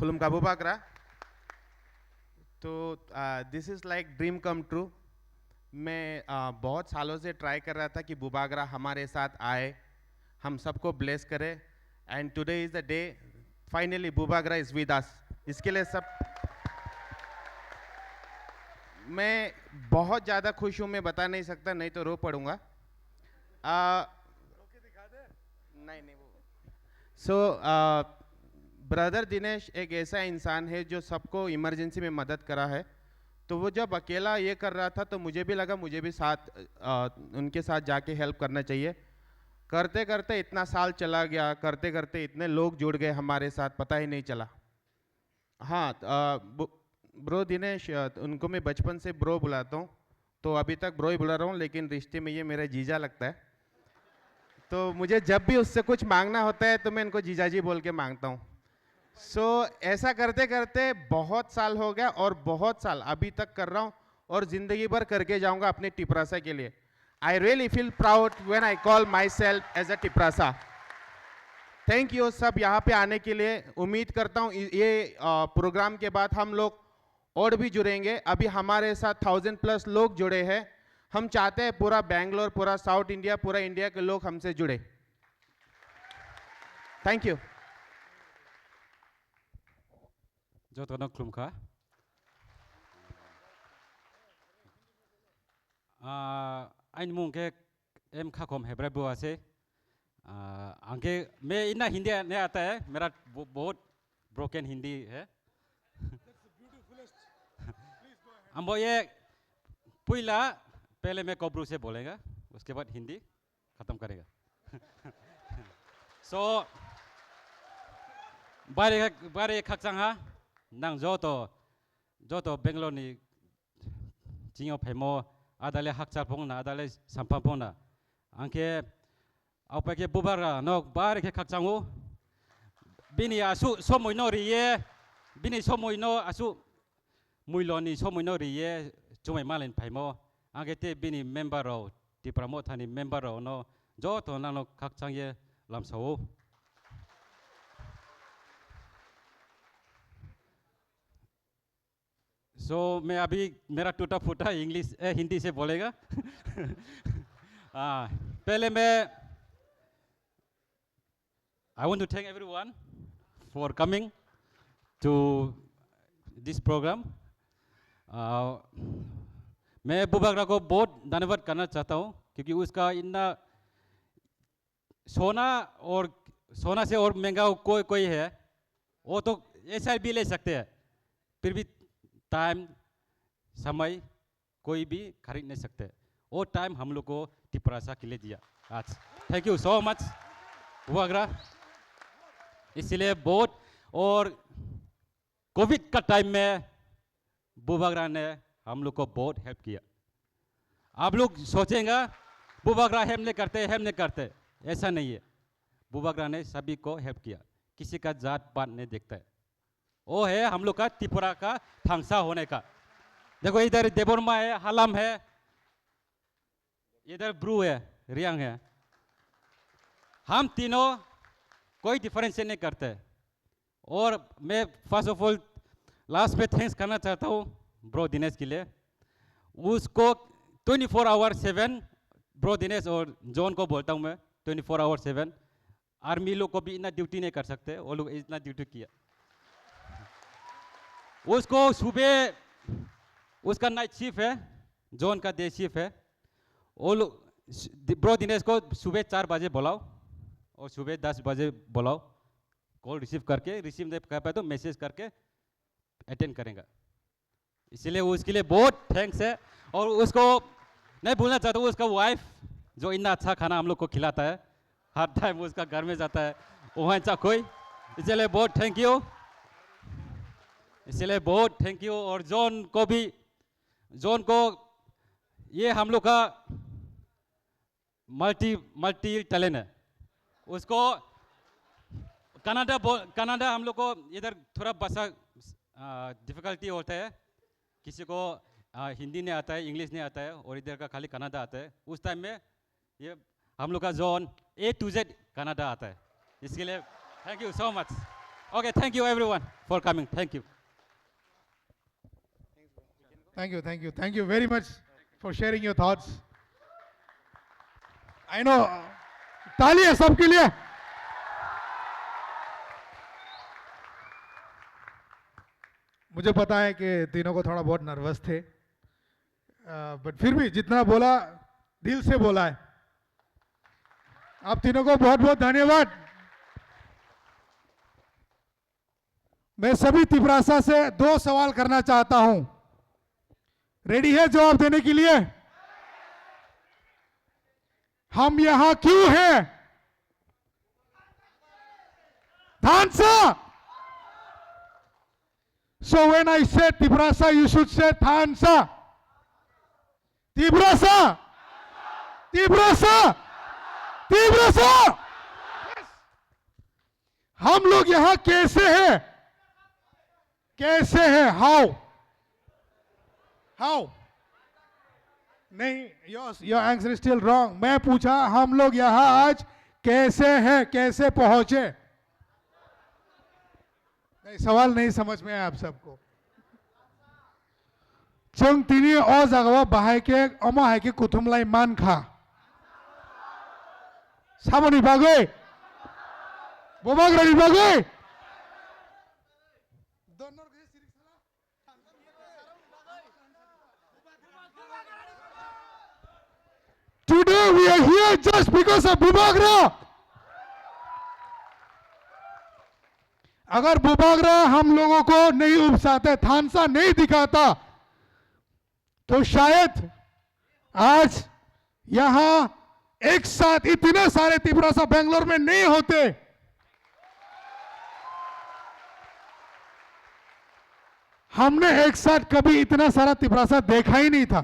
खुलुम काबू बाकरा तो this is like dream come true. मैं बहुत सालों से ट्राई कर रहा था कि बुबागरा हमारे साथ आए, हम सबको ब्लेस करे, and today is the day finally Bubagra is with us. इसके लिए सब मैं बहुत ज़्यादा खुश हूँ, मैं बता नहीं सकता, नहीं तो रो पड़ूंगा। नहीं नहीं वो ब्रदर दिनेश एक ऐसा इंसान है जो सबको इमरजेंसी में मदद करा है। तो वो जब अकेला ये कर रहा था तो मुझे भी लगा मुझे भी साथ उनके साथ जाके हेल्प करना चाहिए। करते करते इतना साल चला गया, करते करते इतने लोग जुड़ गए हमारे साथ, पता ही नहीं चला। हाँ, ब्रो दिनेश, उनको मैं बचपन से ब्रो बुलाता हूँ, तो अभी तक ब्रो ही बुला रहा हूँ, लेकिन रिश्ते में ये मेरा जीजा लगता है। तो मुझे जब भी उससे कुछ मांगना होता है तो मैं इनको जीजाजी बोल के मांगता हूँ। ऐसा करते करते बहुत साल हो गया, और बहुत साल अभी तक कर रहा हूँ, और जिंदगी भर करके जाऊंगा अपने टिपरासा के लिए। I really feel proud when I call myself as a Tiprasa. Thank you सब यहाँ पे आने के लिए। उम्मीद करता हूँ ये प्रोग्राम के बाद हम लोग और भी जुड़ेंगे। अभी हमारे साथ 1000+ लोग जुड़े हैं। हम चाहते हैं पूरा बैंगलोर, पूरा साउथ इंडिया, पूरा इंडिया के लोग हमसे जुड़े। Thank you. जो तो खुलुम खा आइन मुंग के एम खाकोम हेब्रे बुआ से आगे मैं इतना हिंदी नहीं आता है, मेरा बहुत ब्रोकन हिंदी है। हम वो ये पुइला पहले मैं कोब्रू से बोलेगा, उसके बाद हिंदी खत्म करेगा। सो बारे खक्चंग हा नंग जो तो बेंगलोर नि चिंगो फेमो आदाले हकचार पोंगना आदाले संपा पोंगना आंके आपके बुबारा नोक बारे के खक्चंगो बिनी आसु सोमुइनो रिये बिनी सोमुइनो आसु मुइलोनी सोमुइनो रिये जुमै मालेन फेमो आंके ते बिनी मेंबर रो टिप्रामो थानी मेंबर रो नो जो तो नानो खक्चंगे लमसो। मैं अभी मेरा टूटा फूटा इंग्लिश हिंदी से बोलेगा। पहले मैं I want to thank everyone for coming to this program. मैं बुबागरा को बहुत धन्यवाद करना चाहता हूँ, क्योंकि उसका इतना सोना से और महंगा कोई है, वो तो ऐसा भी ले सकते हैं, फिर भी टाइम समय कोई भी खरीद नहीं सकते। वो टाइम हम लोग को टिपरासा के लिए दिया आज। Thank you so much Bubagra. इसलिए बहुत, और कोविड का टाइम में बुबागरा ने हम लोग को बहुत हेल्प किया। आप लोग सोचेंगे बुबागरा हेल्प नहीं करते, ऐसा नहीं है। बुबागरा ने सभी को हेल्प किया, किसी का जात पात नहीं देखता है। वो है हम लोग का त्रिपुरा का थांगसा होने का। देखो इधर देवरमा है, हलम है, इधर ब्रू है, रियांग है। हम तीनों कोई डिफरेंस नहीं करते। और मैं फर्स्ट ऑफ ऑल लास्ट पे थैंक्स करना चाहता हूँ ब्रो दिनेश के लिए। उसको 24/7 ब्रो दिनेश और जॉन को बोलता हूँ मैं, 24/7। आर्मी लोग को भी इतना ड्यूटी नहीं कर सकते, वो लोग इतना ड्यूटी किया। उसको सुबह, उसका नाइट शिफ्ट है, जॉन का डे शिफ्ट है। वो लोग ब्रो दिनेश को सुबह 4 बजे बुलाओ और सुबह 10 बजे बुलाओ, कॉल रिसीव नहीं कर पाए तो मैसेज करके अटेंड करेंगे। इसलिए उसके लिए बहुत थैंक्स है। और उसको नहीं भूलना चाहता हूँ, उसका वाइफ जो इतना अच्छा खाना हम लोग को खिलाता है, हर टाइम उसका घर में जाता है वहाँ कोई, इसलिए बहुत थैंक यू, इसलिए बहुत थैंक यू। और जॉन को ये हम लोग का मल्टी टैलेंट है। उसको कनाडा हम लोग को इधर थोड़ा भाषा डिफिकल्टी होता है, किसी को हिंदी नहीं आता है, इंग्लिश नहीं आता है, और इधर का खाली कनाडा आता है। उस टाइम में ये हम लोग का John A to Z Canada आता है। इसके लिए thank you so much. Okay, thank you everyone for coming. Thank you. Thank you very much for sharing your thoughts. I know, ताली है सबके लिए. मुझे पता है कि तीनों को थोड़ा बहुत नर्वस थे, बट फिर भी जितना बोला दिल से बोला है. आप तीनों को बहुत बहुत धन्यवाद. मैं सभी तिपरासा से 2 सवाल करना चाहता हूं. रेडी है जवाब देने के लिए? हम यहां क्यों हैं? Thansa. So when I said Tibrasa, you should say Thansa. Tibrasa. Tibrasa. Tibrasa. हम लोग यहां कैसे हैं? कैसे हैं? How? How? नहीं, your answer is still wrong. मैं पूछा हम लोग यहां आज कैसे हैं, कैसे पहुंचे? नहीं, सवाल नहीं समझ में आया आप सबको. जों तिनी ओ जागावा बाहायके अमा हायके कुथुमलाय मानखा सामनि बागै बोबाग्रानि बागै Today we are here just because of Bubagra. अगर बुबागरा हम लोगों को नहीं उपसाते, थानसा नहीं दिखाता, तो शायद आज यहां एक साथ इतने सारे तिपरासा बेंगलोर में नहीं होते. हमने एक साथ कभी इतना सारा तिपरासा देखा ही नहीं था.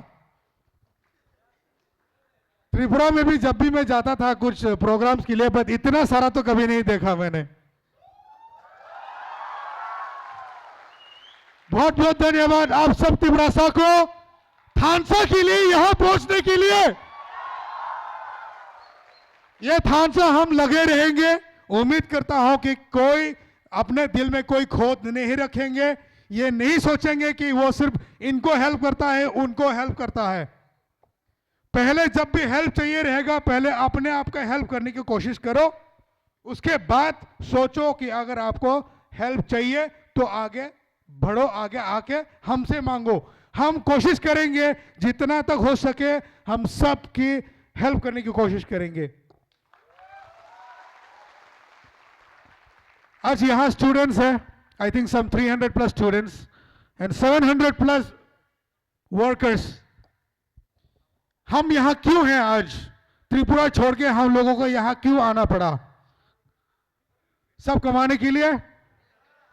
त्रिपुरा में भी जब भी मैं जाता था कुछ प्रोग्राम्स के लिए, बट इतना सारा तो कभी नहीं देखा मैंने. बहुत बहुत धन्यवाद आप सब तिपरासा को थानसा के लिए यहां पहुंचने के लिए. ये थानसा हम लगे रहेंगे. उम्मीद करता हूं कि कोई अपने दिल में कोई खोट नहीं रखेंगे. ये नहीं सोचेंगे कि वो सिर्फ इनको हेल्प करता है, उनको हेल्प करता है. पहले जब भी हेल्प चाहिए रहेगा, पहले अपने आप का हेल्प करने की कोशिश करो. उसके बाद सोचो कि अगर आपको हेल्प चाहिए तो आगे बढ़ो, आगे आके हमसे मांगो. हम कोशिश करेंगे जितना तक हो सके हम सब की हेल्प करने की कोशिश करेंगे. आज यहां स्टूडेंट्स हैं, I think some 300 plus students and 700 plus workers. हम यहां क्यों हैं आज? त्रिपुरा छोड़ के हम लोगों को यहां क्यों आना पड़ा? सब कमाने के लिए?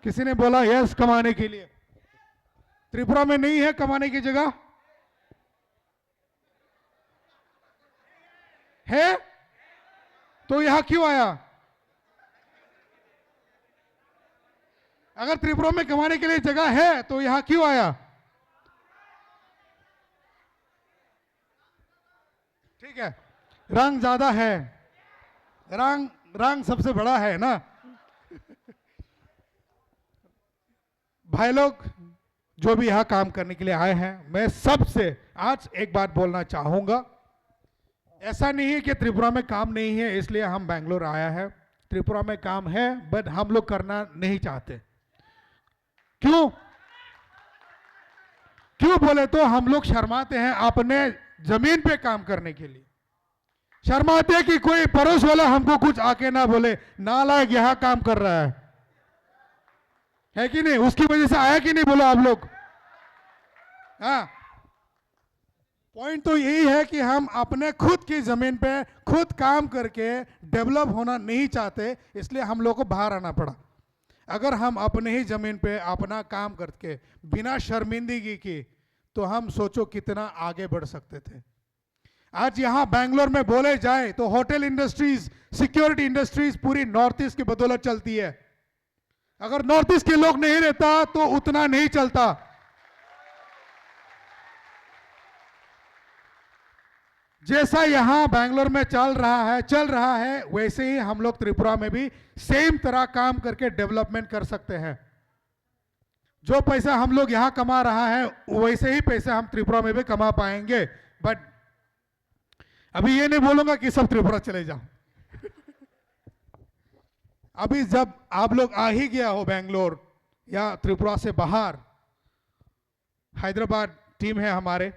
किसी ने बोला यस, कमाने के लिए. त्रिपुरा में नहीं है कमाने की जगह? है तो यहां क्यों आया? अगर त्रिपुरा में कमाने के लिए जगह है तो यहां क्यों आया? ठीक है, रंग ज्यादा है, रंग सबसे बड़ा है ना. भाई लोग जो भी यहां काम करने के लिए आए हैं, मैं सबसे आज एक बात बोलना चाहूंगा. ऐसा नहीं है कि त्रिपुरा में काम नहीं है इसलिए हम बेंगलोर आया है. त्रिपुरा में काम है बट हम लोग करना नहीं चाहते. क्यों? क्यों बोले तो हम लोग शर्माते हैं अपने जमीन पे काम करने के लिए. शर्माते हैं कि कोई पड़ोस वाला हमको कुछ आके ना बोले नालायक यहां काम कर रहा है कि नहीं? उसकी वजह से आया कि नहीं बोलो आप लोग? हाँ, पॉइंट तो यही है कि हम अपने खुद की जमीन पे खुद काम करके डेवलप होना नहीं चाहते, इसलिए हम लोग को बाहर आना पड़ा. अगर हम अपने ही जमीन पे अपना काम करके बिना शर्मिंदगी की, तो हम सोचो कितना आगे बढ़ सकते थे. आज यहां बेंगलोर में बोले जाए तो होटल इंडस्ट्रीज, सिक्योरिटी इंडस्ट्रीज पूरी नॉर्थ ईस्ट की बदौलत चलती है. अगर नॉर्थ ईस्ट के लोग नहीं रहता तो उतना नहीं चलता. जैसा यहां बैंगलोर में चल रहा है वैसे ही हम लोग त्रिपुरा में भी सेम तरह काम करके डेवलपमेंट कर सकते हैं। जो पैसा हम लोग यहां कमा रहा है वैसे ही पैसा हम त्रिपुरा में भी कमा पाएंगे। बट अभी ये नहीं बोलूंगा कि सब त्रिपुरा चले जाओ। अभी जब आप लोग आ ही गया हो बैंगलोर या त्रिपुरा से बाहर, हैदराबाद टीम है हमारे,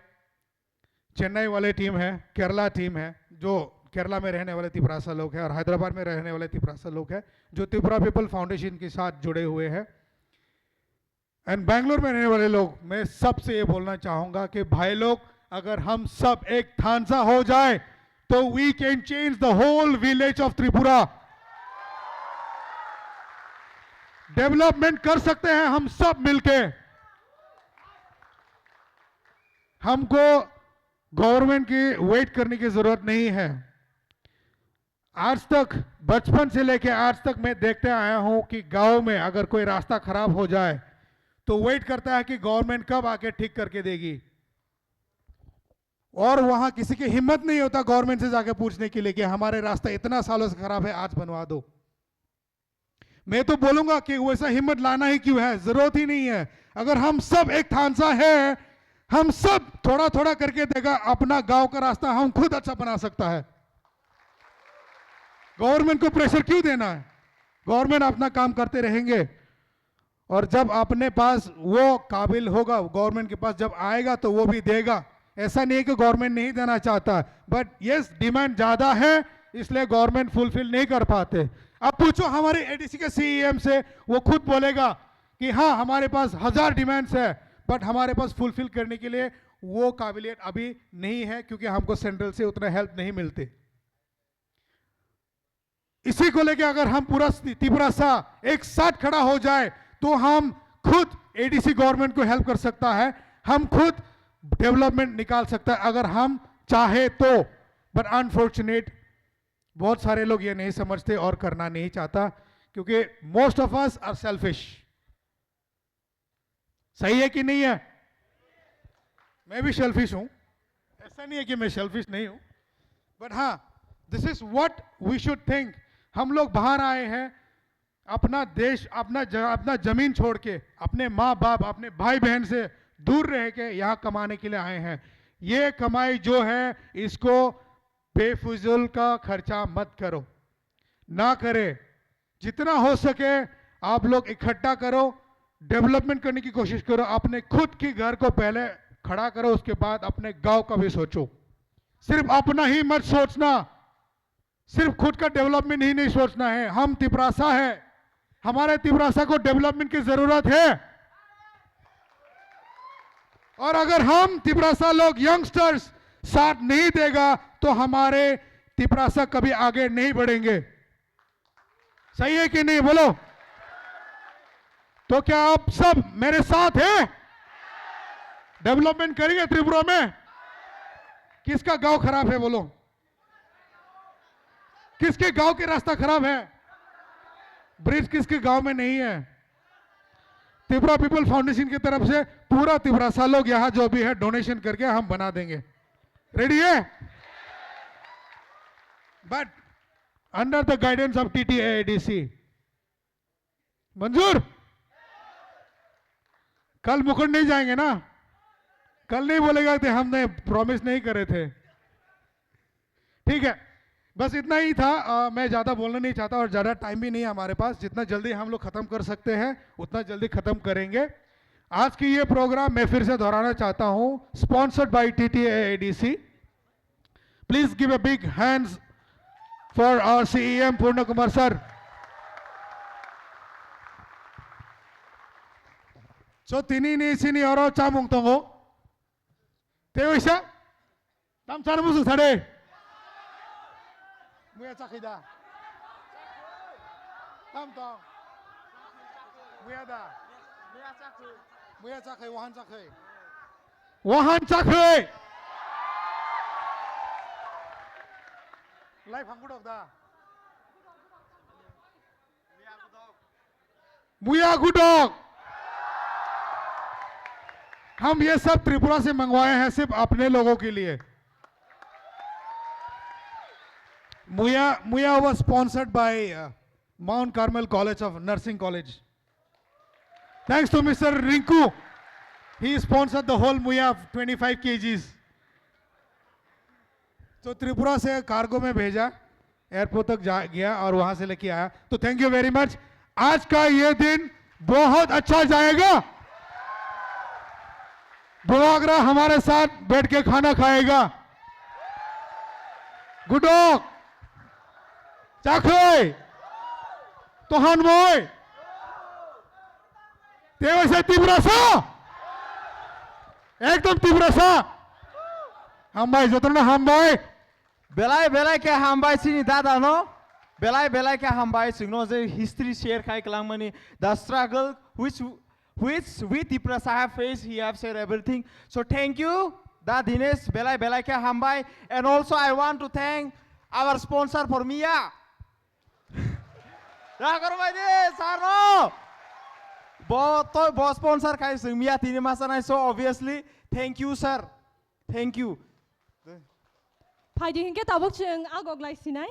चेन्नई वाले टीम है, केरला टीम है, जो केरला में रहने वाले तिपरासा लोग हैं, और हैदराबाद में रहने वाले तिपरासा लोग हैं जो त्रिपुरा पीपल फाउंडेशन के साथ जुड़े हुए हैं, एंड बैंगलोर में रहने वाले लोग। मैं सबसे ये बोलना चाहूंगा कि भाई लोग, अगर हम सब एक थानसा हो जाए तो we can change the whole village of Tripura. Development कर सकते हैं हम सब मिलके। हमको गवर्नमेंट की वेट करने की जरूरत नहीं है। आज तक, बचपन से लेके आज तक मैं देखते आया हूं कि गांव में अगर कोई रास्ता खराब हो जाए तो वेट करता है कि गवर्नमेंट कब आके ठीक करके देगी, और वहां किसी की हिम्मत नहीं होता गवर्नमेंट से जाके पूछने के लिए कि हमारे रास्ता इतना सालों से खराब है, आज बनवा दो। मैं तो बोलूंगा कि वैसा हिम्मत लाना ही क्यों है, जरूरत ही नहीं है। अगर हम सब एक थानसा है, हम सब थोड़ा थोड़ा करके देगा अपना गांव का रास्ता हम खुद अच्छा बना सकता है। गवर्नमेंट को प्रेशर क्यों देना है? गवर्नमेंट अपना काम करते रहेंगे, और जब अपने पास वो काबिल होगा, गवर्नमेंट के पास जब आएगा तो वो भी देगा। ऐसा नहीं है कि गवर्नमेंट नहीं देना चाहता, बट यस डिमांड ज्यादा है इसलिए गवर्नमेंट फुलफिल नहीं कर पाते। अब पूछो हमारे एडीसी के सीईएम से, वो खुद बोलेगा कि हाँ हमारे पास 1000 डिमांड्स है, बट हमारे पास फुलफिल करने के लिए वो काबिलियत अभी नहीं है, क्योंकि हमको सेंट्रल से उतना हेल्प नहीं मिलते। इसी को लेकर अगर हम पूरा त्रिपुरा सा एक साथ खड़ा हो जाए तो हम खुद, एडीसी गवर्नमेंट को हेल्प कर सकता है, हम खुद डेवलपमेंट निकाल सकता है अगर हम चाहे तो। बट अनफॉर्चुनेट बहुत सारे लोग ये नहीं समझते और करना नहीं चाहता, क्योंकि most of us are selfish. सही है कि नहीं है? मैं भी सेल्फिश हूं, ऐसा नहीं है कि मैं सेल्फिश नहीं हूं, बट हाँ, this is what we should think. हम लोग बाहर आए हैं अपना देश, अपना जमीन छोड़ के, अपने माँ बाप, अपने भाई बहन से दूर रह के यहाँ कमाने के लिए आए हैं। ये कमाई जो है इसको बेफिजूल का खर्चा मत करो, ना करे। जितना हो सके आप लोग इकट्ठा करो, डेवलपमेंट करने की कोशिश करो, अपने खुद के घर को पहले खड़ा करो, उसके बाद अपने गांव का भी सोचो। सिर्फ अपना ही मत सोचना, सिर्फ खुद का डेवलपमेंट ही नहीं सोचना है। हम तिपरासा है, हमारे तिपरासा को डेवलपमेंट की जरूरत है, और अगर हम तिपरासा लोग यंगस्टर्स साथ नहीं देगा तो हमारे तिपरासा कभी आगे नहीं बढ़ेंगे। सही है कि नहीं? बोलो। तो क्या आप सब मेरे साथ हैं? डेवलपमेंट करेंगे त्रिपुरा में? किसका गांव खराब है बोलो? किसके गांव के रास्ता खराब है? ब्रिज किसके गांव में नहीं है? त्रिपुरा पीपल फाउंडेशन की तरफ से पूरा तिपरासा लोग यहां जो भी है डोनेशन करके हम बना देंगे। रेडी है? But under the guidance of TTAADC। मंजूर? कल मुकुट नहीं जाएंगे ना? कल नहीं बोलेगा कि हमने प्रॉमिस नहीं करे थे। ठीक है, बस इतना ही था। मैं ज़्यादा बोलना नहीं चाहता और ज़्यादा टाइम भी नहीं है हमारे पास। जितना जल्दी हम लोग ख़त्म कर सकते हैं उतना जल्दी ख़त्म करेंगे। आज की ये प्रोग्राम मैं फिर से दोहराना चाहता हूँ, sponsored by TTAADC। Please give a big hands for our CEM Purna Kumar sir. So tinini sini oro camung tongo. Teo isa? Tam cara musuh sade. Muya cakida. Tam tong. Muya da. Muya cakai. Wahan cakai. Wahan cakai. Live hanggudok da. Muya gudok. हम ये सब त्रिपुरा से मंगवाए हैं सिर्फ अपने लोगों के लिए। Muya was sponsored by Mount Carmel College of Nursing College. Thanks to Mr. Rinku, he sponsored the whole Muya 25 kgs. तो त्रिपुरा से कार्गो में भेजा, एयरपोर्ट तक गया और वहां से लेके आया. तो थैंक यू वेरी मच. आज का ये दिन बहुत अच्छा जाएगा. बुवागरा हमारे साथ बैठ के खाना खाएगा. गुडोक चाखोय तोहन मोय तेवसे तिब्रसा एकदम तिब्रसा हम भाई जतन हम भाई belai ke hambai sini dada no belai ke hambai singno je history share khai klangmani the struggle which we Tiprasa have faced. He have said everything, so thank you da Dinesh belai ke hambai. And also I want to thank our sponsor for Mia Rakar bhai de sarno bo sponsor khai sing Mia tini masanai. So obviously thank you sir, thank you. Pagi hingga tabuk ceng agog lai sinai,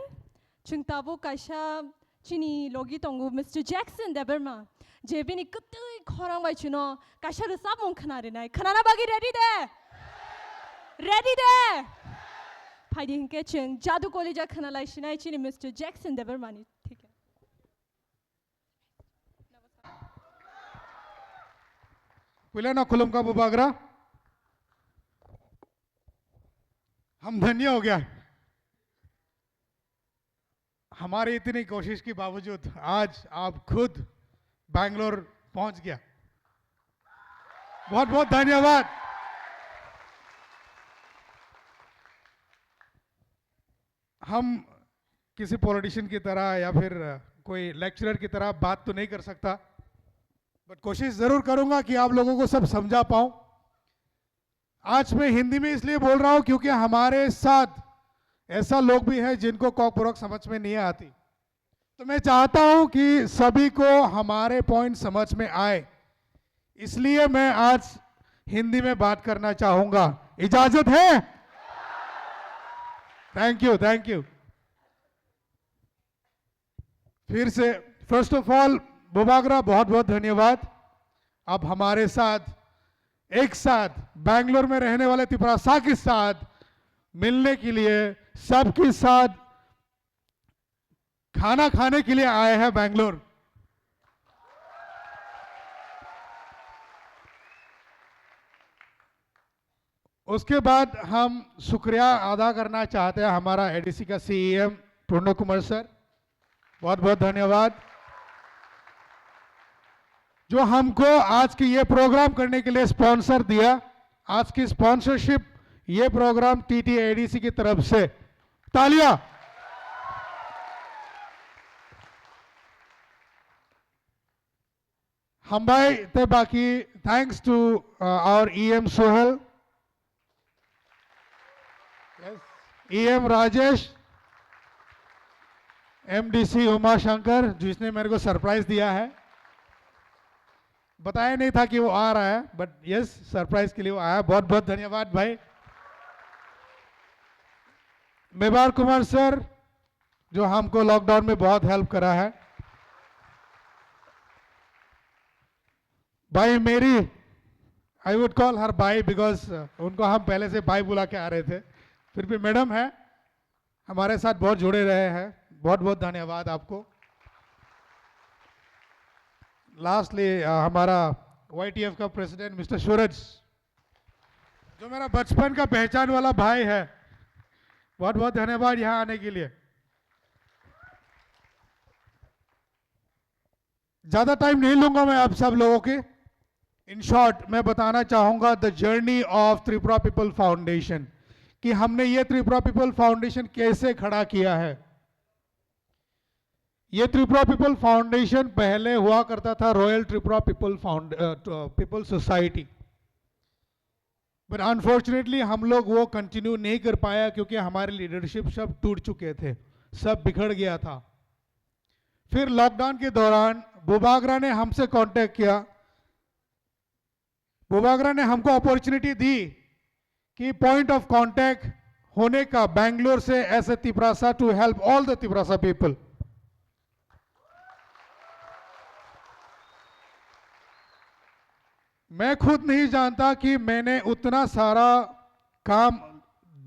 ceng tabuk kaisa cini logi tunggu Mr. Jackson Deberma. Jebi ni ketui korang bai cino kaisa resap mung kenari nai. Kenana bagi ready de. Pagi hingga ceng jadu koleja kenalai sinai cini Mr. Jackson Deberma ni. ठीक है. पहले ना खुलम का बुबागरा हम धन्य हो गया. हमारी इतनी कोशिश के बावजूद आज आप खुद बैंगलोर पहुंच गया. बहुत बहुत धन्यवाद. हम किसी पॉलिटिशियन की तरह या फिर कोई लेक्चरर की तरह बात तो नहीं कर सकता, बट कोशिश जरूर करूंगा कि आप लोगों को सब समझा पाऊं. आज मैं हिंदी में इसलिए बोल रहा हूं क्योंकि हमारे साथ ऐसा लोग भी हैं जिनको कॉकबोरक समझ में नहीं आती. तो मैं चाहता हूं कि सभी को हमारे पॉइंट समझ में आए, इसलिए मैं आज हिंदी में बात करना चाहूंगा. इजाजत है? Thank you, thank you. फिर से फर्स्ट ऑफ ऑल बुबागरा बहुत बहुत धन्यवाद. अब हमारे साथ एक साथ बैंगलोर में रहने वाले तिपरासा के साथ मिलने के लिए, सबके साथ खाना खाने के लिए आए हैं बैंगलोर. उसके बाद हम शुक्रिया अदा करना चाहते हैं हमारा एडीसी का सीईएम पूर्ण कुमार सर. बहुत बहुत धन्यवाद जो हमको आज की ये प्रोग्राम करने के लिए स्पॉन्सर दिया. आज की स्पॉन्सरशिप ये प्रोग्राम टीटीएडीसी की तरफ से. तालियां. हम भाई ते बाकी thanks to our EM Sohel, EM Rajesh, MDC Uma Shankar जिसने मेरे को सरप्राइज दिया है. बताया नहीं था कि वो आ रहा है, बट यस सरप्राइज के लिए वो आया. बहुत बहुत धन्यवाद भाई. मेवार कुमार सर जो हमको लॉकडाउन में बहुत हेल्प करा है. भाई मेरी, आई वुड कॉल हर भाई बिकॉज उनको हम पहले से भाई बुला के आ रहे थे, फिर भी मैडम है हमारे साथ बहुत जुड़े रहे हैं. बहुत बहुत धन्यवाद आपको. लास्टली हमारा YTF का प्रेसिडेंट मिस्टर सूरज जो मेरा बचपन का पहचान वाला भाई है, बहुत बहुत धन्यवाद यहां आने के लिए. ज्यादा टाइम नहीं लूंगा मैं आप सब लोगों के. इन शॉर्ट मैं बताना चाहूंगा the journey of Tripura people foundation, कि हमने ये त्रिपुरा पीपल फाउंडेशन कैसे खड़ा किया है. ये त्रिपुरा पीपल फाउंडेशन पहले हुआ करता था royal Tripura people society, but unfortunately हम लोग वो कंटिन्यू नहीं कर पाया क्योंकि हमारे लीडरशिप सब टूट चुके थे, सब बिखर गया था. फिर लॉकडाउन के दौरान बुबागरा ने हमसे कांटेक्ट किया. बुबागरा ने हमको अपॉर्चुनिटी दी कि पॉइंट ऑफ कांटेक्ट होने का बैंगलोर से as a Tiprasa to help all the Tiprasa people. मैं खुद नहीं जानता कि मैंने उतना सारा काम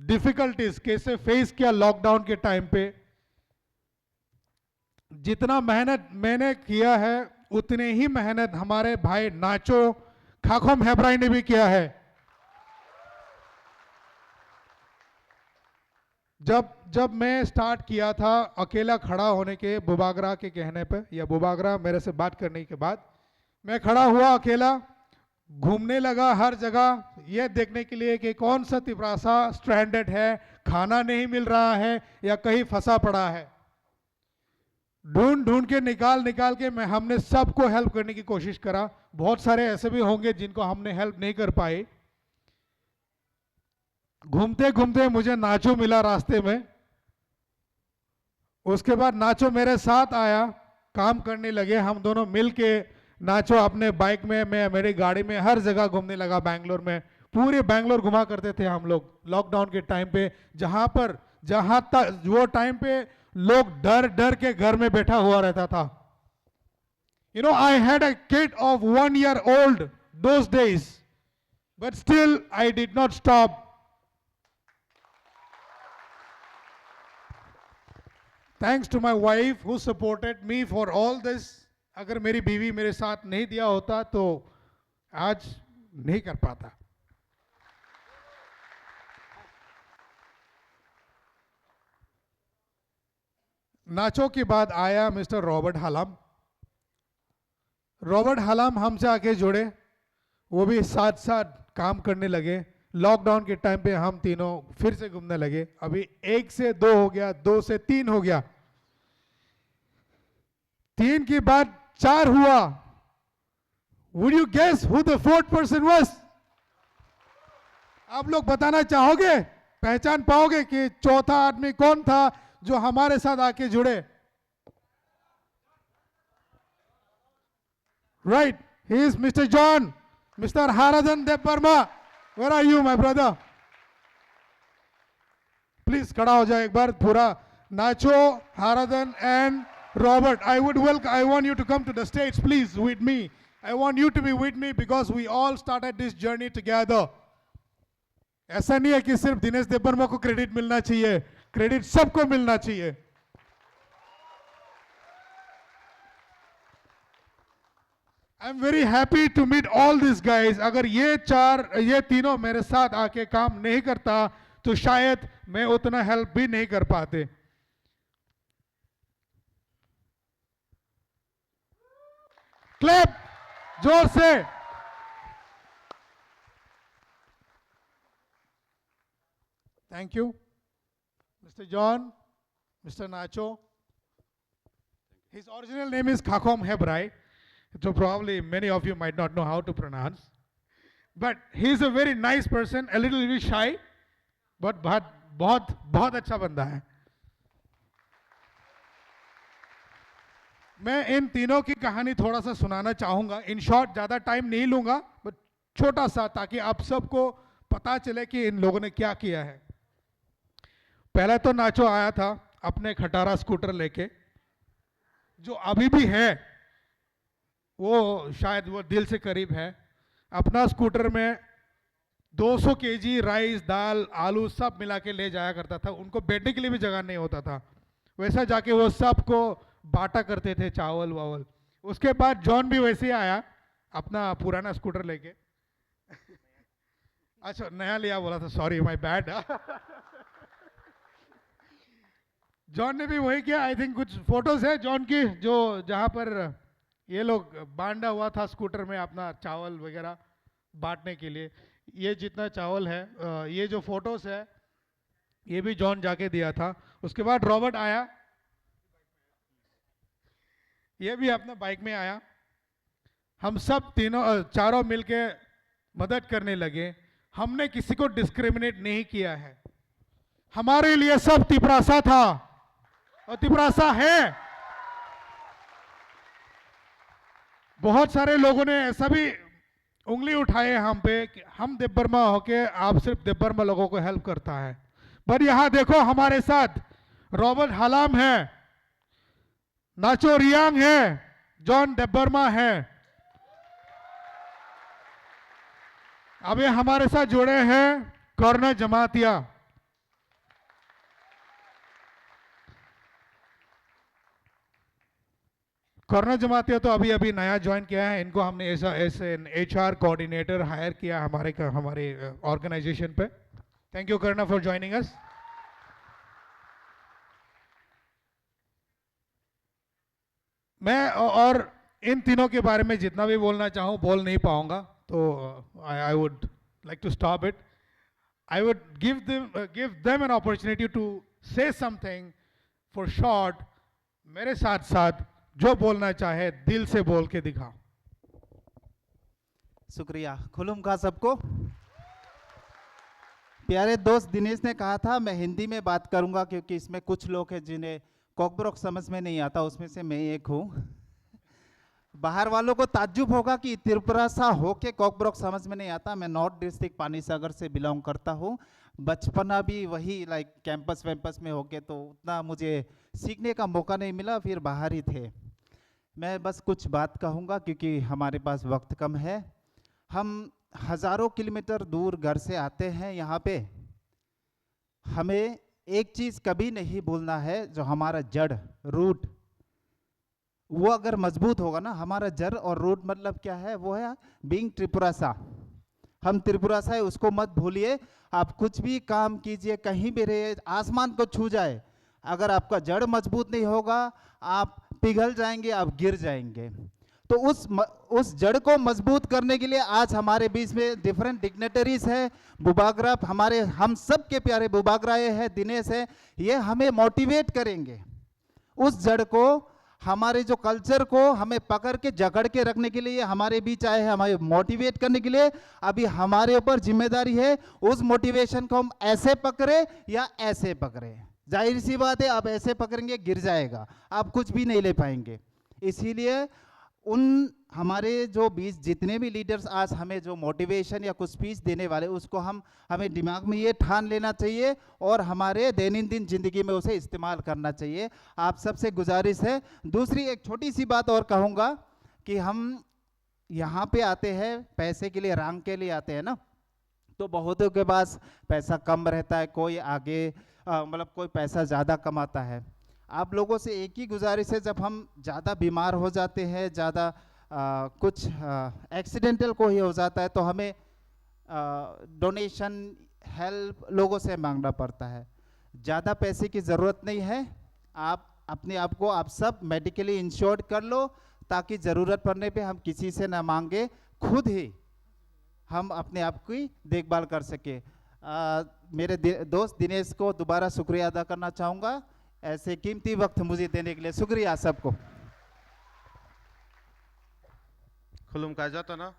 डिफिकल्टीज कैसे फेस किया लॉकडाउन के टाइम पे। जितना मेहनत मैंने किया है उतने ही मेहनत हमारे भाई नाचो खाखोम हेब्राई ने भी किया है। जब मैं स्टार्ट किया था अकेला खड़ा होने के बुबागरा के कहने पे, या बुबागरा मेरे से बात करने के बाद मैं खड़ा हुआ अकेला, घूमने लगा हर जगह ये देखने के लिए कि कौन सा तिपरासा स्ट्रैंडेड है, खाना नहीं मिल रहा है या कहीं फंसा पड़ा है। ढूंढ ढूंढ के निकाल के हमने सबको हेल्प करने की कोशिश करा। बहुत सारे ऐसे भी होंगे जिनको हमने हेल्प नहीं कर पाए। घूमते घूमते मुझे नाचो मिला रास्ते में। उसके बाद नाचो मेरे साथ आया, काम करने लगे हम दोनों मिलके। नाचो अपने बाइक में, मैं मेरी गाड़ी में, हर जगह घूमने लगा बैंगलोर में। पूरे बैंगलोर घुमा करते थे हम लोग लॉकडाउन के टाइम पे। जहां तक वो टाइम पे लोग डर डर के घर में बैठा हुआ रहता था। You know, I had a kid of 1 year old those days, but still I did not stop. Thanks to my wife who supported me for all this. अगर मेरी बीवी मेरे साथ नहीं दिया होता तो आज नहीं कर पाता। नाचो के बाद आया मिस्टर रॉबर्ट हालम। रॉबर्ट हालम हमसे आके जुड़े, वो भी साथ साथ काम करने लगे। लॉकडाउन के टाइम पे हम तीनों फिर से घूमने लगे। अभी 1 से 2 हो गया, 2 से 3 हो गया, 3 के बाद 4 हुआ। Would you guess who the 4th person was? आप लोग बताना चाहोगे, पहचान पाओगे कि चौथा आदमी कौन था जो हमारे साथ आके जुड़े? Right, he is Mr. John, Mr. Haradan Debarma. Where are you, my brother? Please खड़ा हो जाए एक बार पूरा। नाचो, Haradan and Robert, I want you to come to the stage, please, with me. I want you to be with me because we all started this journey together. ऐसा नहीं है कि सिर्फ दिनेश देबबर्मा को क्रेडिट मिलना चाहिए, क्रेडिट सबको मिलना चाहिए। I'm very happy to meet all these guys. अगर ये तीनों मेरे साथ आके काम नहीं करता तो शायद मैं उतना हेल्प भी नहीं कर पाते। क्लैप जोर से। Thank you mister John, mister nacho. His original name is Khakhom Hebrai, so probably many of you might not know how to pronounce, but he is a very nice person, a little shy, but बहुत अच्छा बंदा है। मैं इन तीनों की कहानी थोड़ा सा सुनाना चाहूंगा। इन शॉर्ट, ज़्यादा टाइम नहीं लूंगा, बट छोटा सा, ताकि आप सबको पता चले कि इन लोगों ने क्या किया है। पहले तो नाचो आया था अपने खटारा स्कूटर लेके, जो अभी भी है, वो शायद वो दिल से करीब है। अपना स्कूटर में 200 केजी राइस, दाल, आलू सब मिला के ले जाया करता था। उनको बैठने के लिए भी जगह नहीं होता था। वैसा जाके वो सबको बांटा करते थे, चावल वावल। उसके बाद जॉन भी वैसे ही आया अपना पुराना स्कूटर लेके। अच्छा, नया लिया बोला था, सॉरी माय बैड। जॉन ने भी वही किया। आई थिंक कुछ फोटोज है जॉन की, जो जहां पर ये लोग बांधा हुआ था स्कूटर में अपना चावल वगैरह बांटने के लिए। ये जितना चावल है, ये जो फोटोज है, ये भी जॉन जाके दिया था। उसके बाद रॉबर्ट आया, ये भी अपना बाइक में आया। हम सब चारों मिलके मदद करने लगे। हमने किसी को डिस्क्रिमिनेट नहीं किया है। हमारे लिए सब तिपरासा था और तिपरासा है। बहुत सारे लोगों ने ऐसा भी उंगली उठाए हम पे कि हम देबबर्मा होके आप सिर्फ देबबर्मा लोगों को हेल्प करता है। पर यहां देखो हमारे साथ रॉबर्ट हलाम है, नाचो रियांग है, जॉन डेबर्मा है। अब ये हमारे साथ जुड़े हैं कॉर्नर जमातिया। कॉर्नर जमातिया तो अभी अभी नया ज्वाइन किया है, इनको हमने ऐसे HR कोऑर्डिनेटर हायर किया हमारे ऑर्गेनाइजेशन पे। Thank you corner for joining us. मैं और इन तीनों के बारे में जितना भी बोलना चाहूँ बोल नहीं पाऊंगा, तो I would like to stop it. I would give them an opportunity to say something for short। मेरे साथ साथ जो बोलना चाहे दिल से बोल के दिखाओ। शुक्रिया, खुलुम खा सबको। प्यारे दोस्त दिनेश ने कहा था मैं हिंदी में बात करूंगा क्योंकि इसमें कुछ लोग हैं जिन्हें कॉकब्रोक समझ में नहीं आता, उसमें से मैं एक हूँ। बाहर वालों को ताज्जुब होगा कि त्रिपुरा सा होके कॉकब्रोक समझ में नहीं आता। मैं नॉर्थ डिस्ट्रिक्ट पानीसागर से बिलोंग करता हूँ। बचपना भी वही लाइक कैंपस वैम्पस में होके, तो उतना मुझे सीखने का मौका नहीं मिला, फिर बाहर ही थे। मैं बस कुछ बात कहूँगा क्योंकि हमारे पास वक्त कम है। हम हज़ारों किलोमीटर दूर घर से आते हैं यहाँ पे। हमें एक चीज़ कभी नहीं भूलना है, जो हमारा जड़ रूट वो अगर मजबूत होगा ना, हमारा जड़ और रूट मतलब क्या है, वो है बीइंग त्रिपुरा सा। हम त्रिपुरा सा है, उसको मत भूलिए। आप कुछ भी काम कीजिए, कहीं भी रहे, आसमान को छू जाए, अगर आपका जड़ मजबूत नहीं होगा आप पिघल जाएंगे, आप गिर जाएंगे। तो उस जड़ को मजबूत करने के लिए आज हमारे बीच में डिफरेंट डिग्नेटरीज है। बुबागरा हमारे हम सब के प्यारे बुबागरा है, दिनेश है, ये हमें मोटिवेट करेंगे। उस जड़ को, हमारे जो कल्चर को हमें पकड़ के जकड़ के रखने के लिए हमारे बीच आए हैं, हमें मोटिवेट करने के लिए। अभी हमारे ऊपर जिम्मेदारी है उस मोटिवेशन को हम ऐसे पकड़े या ऐसे पकड़े। जाहिर सी बात है, आप ऐसे पकड़ेंगे गिर जाएगा, आप कुछ भी नहीं ले पाएंगे। इसीलिए उन हमारे जो बीच जितने भी लीडर्स आज हमें जो मोटिवेशन या कुछ स्पीच देने वाले, उसको हमें दिमाग में ये ठान लेना चाहिए और हमारे दैनंदिन जिंदगी में उसे इस्तेमाल करना चाहिए। आप सबसे गुजारिश है। दूसरी एक छोटी सी बात और कहूँगा कि हम यहाँ पे आते हैं पैसे के लिए, रंग के लिए आते हैं ना, तो बहुतों के पास पैसा कम रहता है, कोई आगे मतलब कोई पैसा ज़्यादा कमाता है। आप लोगों से एक ही गुजारिश है, जब हम ज़्यादा बीमार हो जाते हैं, ज़्यादा कुछ एक्सीडेंटल को ही हो जाता है, तो हमें डोनेशन हेल्प लोगों से मांगना पड़ता है। ज़्यादा पैसे की ज़रूरत नहीं है। आप अपने आप को आप सब मेडिकली इंश्योर्ड कर लो, ताकि ज़रूरत पड़ने पे हम किसी से ना मांगे, खुद ही हम अपने आप की देखभाल कर सके। मेरे दोस्त दिनेश को दोबारा शुक्रिया अदा करना चाहूँगा, ऐसे कीमती वक्त मुझे देने के लिए। शुक्रिया सबको। खुलुम काजा तो ना।